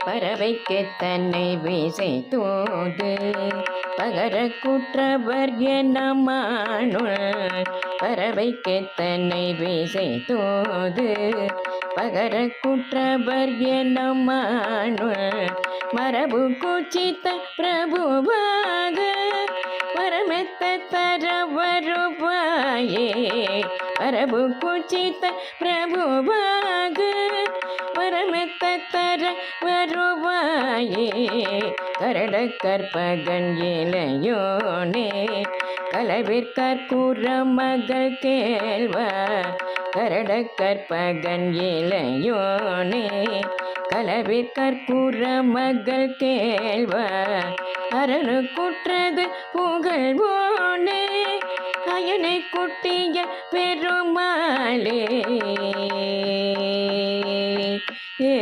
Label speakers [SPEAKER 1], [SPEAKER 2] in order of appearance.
[SPEAKER 1] பறவைக்கு தன்னை வீசை தூது பகர குற்றவர் என்னமானுள் பறவைக்கு தன்னை வீசை தூது பகர குற்றவர் என்னமானுள் மரபு குச்சித்த பிரபுவாக பரமெத்த தர வருவாயே மரபு குச்சித்த பிரபுவாக பரமெத்த தர வருவாயே கரட கற்பகன் இளையோனே கலவிற்கற்பூர மகள் கேள்வார் கரட கற்பகன் இளையோனே கலவிற்கற்பூர மகள் கேள்வார் அரணு குற்றது புகழ்வோனே அயனை குட்டிய பெருமாளே ஏ